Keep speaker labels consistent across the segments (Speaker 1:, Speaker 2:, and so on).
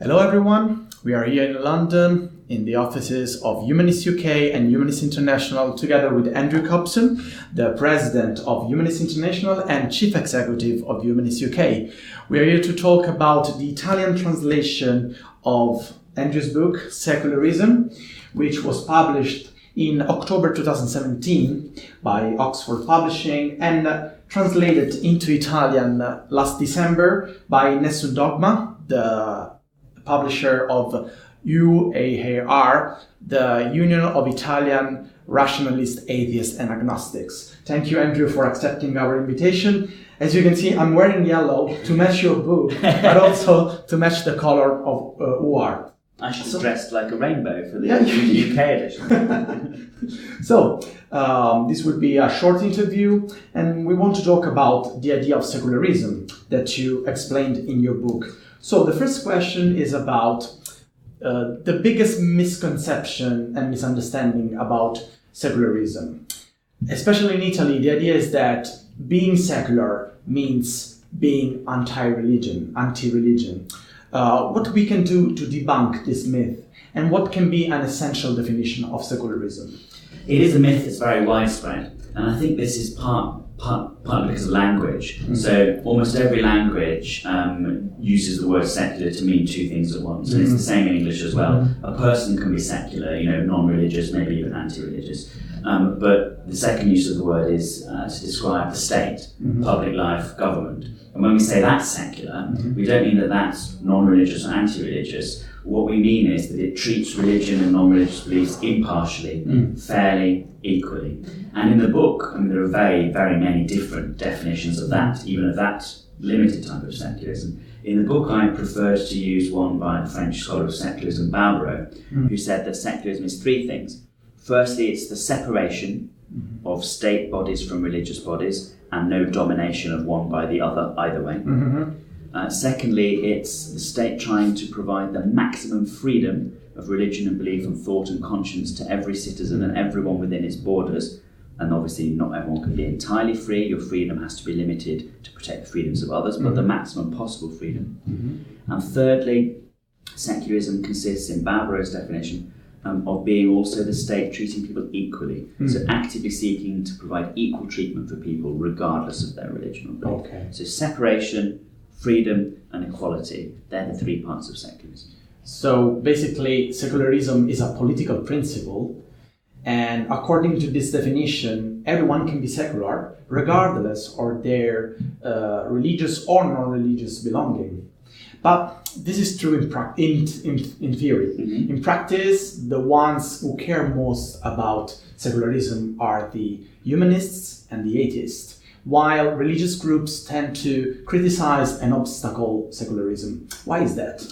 Speaker 1: Hello everyone, we are here in London in the offices of Humanist UK and Humanist International together with Andrew Copson, the President of Humanist International and Chief Executive of Humanist UK. We are here to talk about the Italian translation of Andrew's book, Secularism, which was published in October 2017 by Oxford Publishing and translated into Italian last December by Nessun Dogma, the publisher of UAR, the Union of Italian Rationalist Atheists and Agnostics. Thank you, Andrew, for accepting our invitation. As you can see, I'm wearing yellow to match your book, but also to match the color of UAR.
Speaker 2: I should have dressed like a rainbow for the UK edition.
Speaker 1: So, this will be a short interview, and we want to talk about the idea of secularism that you explained in your book. So, the first question is about the biggest misconception and misunderstanding about secularism. Especially in Italy, the idea is that being secular means being anti-religion. What we can do to debunk this myth, and what can be an essential definition of secularism?
Speaker 2: It is a myth that's very widespread, and I think this is partly because of language. Mm-hmm. So almost every language uses the word secular to mean two things at once, and it's the same in English as well. Mm-hmm. A person can be secular, non-religious, maybe even anti-religious, but the second use of the word is to describe the state, public life, government. And when we say that's secular, we don't mean that that's non-religious or anti-religious. What we mean is that it treats religion and non-religious beliefs impartially, fairly, equally. And in the book, there are very, very many different definitions of that, even of that limited type of secularism. In the book, I preferred to use one by the French scholar of secularism, Barbaro, who said that secularism is three things. Firstly, it's the separation of state bodies from religious bodies, and no domination of one by the other either way. Secondly, it's the state trying to provide the maximum freedom of religion and belief and thought and conscience to every citizen and everyone within its borders. And obviously not everyone can be entirely free. Your freedom has to be limited to protect the freedoms of others, but the maximum possible freedom. And thirdly, secularism consists, in Barbaro's definition, of being also the state treating people equally. So actively seeking to provide equal treatment for people regardless of their religion or belief.
Speaker 1: Okay.
Speaker 2: So separation, freedom and equality, they're the three parts of secularism.
Speaker 1: So basically, secularism is a political principle, and according to this definition, everyone can be secular regardless of their religious or non-religious belonging. But this is true in theory. In practice, the ones who care most about secularism are the humanists and the atheists, while religious groups tend to criticize and obstacle secularism. Why is that?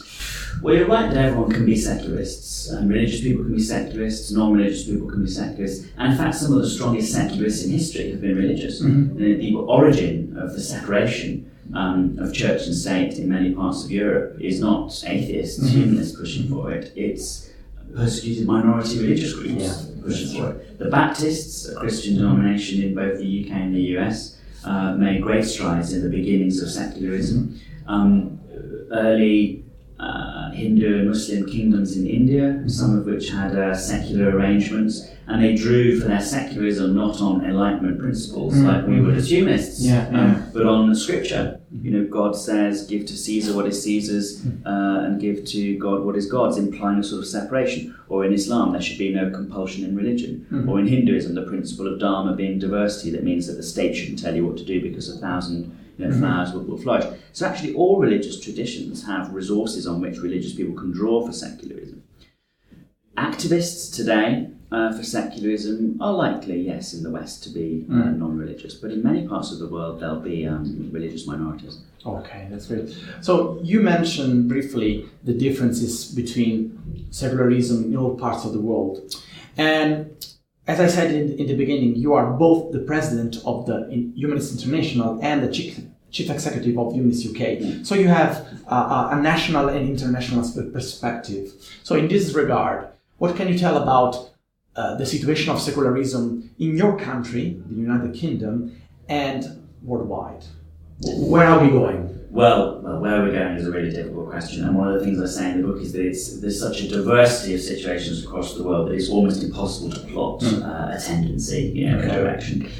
Speaker 2: Well, you're right that everyone can be secularists. Religious people can be secularists, non-religious people can be secularists, and in fact some of the strongest secularists in history have been religious. The origin of the separation of church and state in many parts of Europe is not atheists, humanists pushing for it, it's persecuted minority religious groups pushing for it. The Baptists, a Christian denomination in both the UK and the US, made great strides in the beginnings of secularism. Early Hindu and Muslim kingdoms in India, some of which had secular arrangements, and they drew for their secularism not on Enlightenment principles like we would as humanists, but on scripture. God says, give to Caesar what is Caesar's and give to God what is God's, implying a sort of separation. Or in Islam, there should be no compulsion in religion. Or in Hinduism, the principle of Dharma being diversity, that means that the state shouldn't tell you what to do because 1,000 flowers will flourish. So actually all religious traditions have resources on which religious people can draw for secularism. Activists today for secularism are likely, yes, in the West to be non-religious, but in many parts of the world there'll be religious minorities.
Speaker 1: Okay, that's great. So you mentioned briefly the differences between secularism in all parts of the world. And as I said in the beginning, you are both the president of the Humanist International and the chief executive of Humanist UK. So you have a national and international perspective. So in this regard, what can you tell about the situation of secularism in your country, the United Kingdom, and worldwide? Where are we going?
Speaker 2: Well, where we're going is a really difficult question, and one of the things I say in the book is that there's such a diversity of situations across the world that it's almost impossible to plot a tendency, a direction.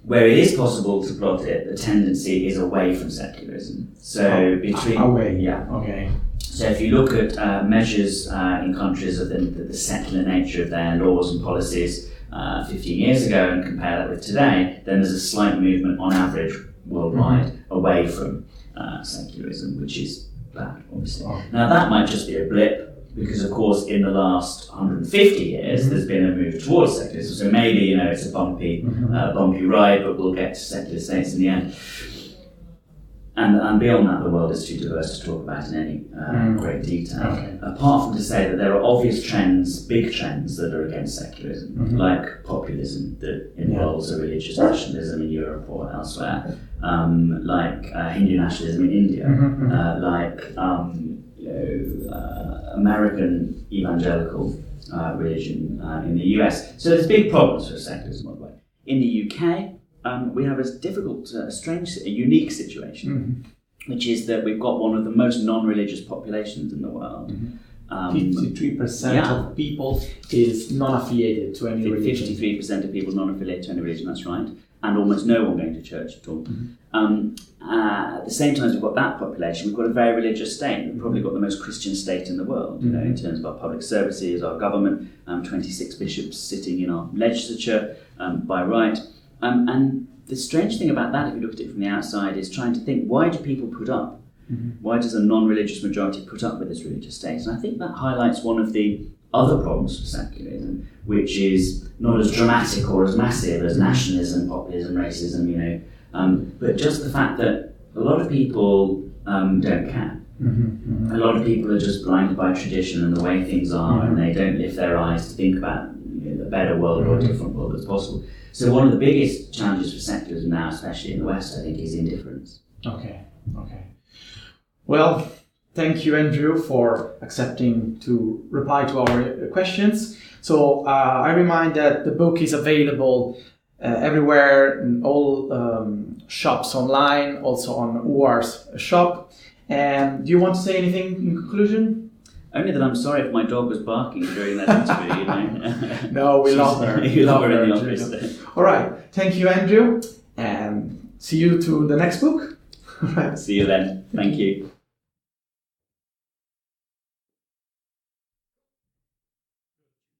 Speaker 2: Where it is possible to plot it, the tendency is away from secularism. So
Speaker 1: away.
Speaker 2: Yeah.
Speaker 1: Okay.
Speaker 2: So if you look at measures in countries of the secular nature of their laws and policies 15 years ago and compare that with today, then there's a slight movement on average worldwide away from secularism, which is bad, obviously. Oh. Now that might just be a blip, because of course in the last 150 years there's been a move towards secularism. So maybe it's a bumpy ride, but we'll get to secular states in the end. And beyond that, the world is too diverse to talk about in any great detail. Okay. Apart from to say that there are obvious trends, big trends that are against secularism, like populism that involves a religious nationalism in Europe or elsewhere, like Hindu nationalism in India, like American evangelical religion in the US. So there's big problems for secularism worldwide. In the UK, we have a difficult, a unique situation, which is that we've got one of the most non-religious populations in the world.
Speaker 1: 53% of people is non-affiliated to any religion.
Speaker 2: 53% of people non-affiliated to any religion, that's right. And almost no one going to church at all. At the same time as we've got that population, we've got a very religious state. We've probably got the most Christian state in the world, in terms of our public services, our government, 26 bishops sitting in our legislature by right. And the strange thing about that, if you look at it from the outside, is trying to think, why do people put up? Why does a non-religious majority put up with this religious state? And I think that highlights one of the other problems for secularism, which is not as dramatic or as massive as nationalism, populism, racism, but just the fact that a lot of people don't care. A lot of people are just blinded by tradition and the way things are, and they don't lift their eyes to think about a better world or a different world that's possible. So one of the biggest challenges for secularism now, especially in the West, I think, is indifference.
Speaker 1: Okay. Well, thank you, Andrew, for accepting to reply to our questions. So I remind that the book is available everywhere, in all shops online, also on UR's shop. And do you want to say anything in conclusion?
Speaker 2: Only that I'm sorry if my dog was barking during that interview.
Speaker 1: No, we love her.
Speaker 2: You love her in the office.
Speaker 1: All right. Thank you, Andrew. And see you to the next book.
Speaker 2: See you then. Thank you.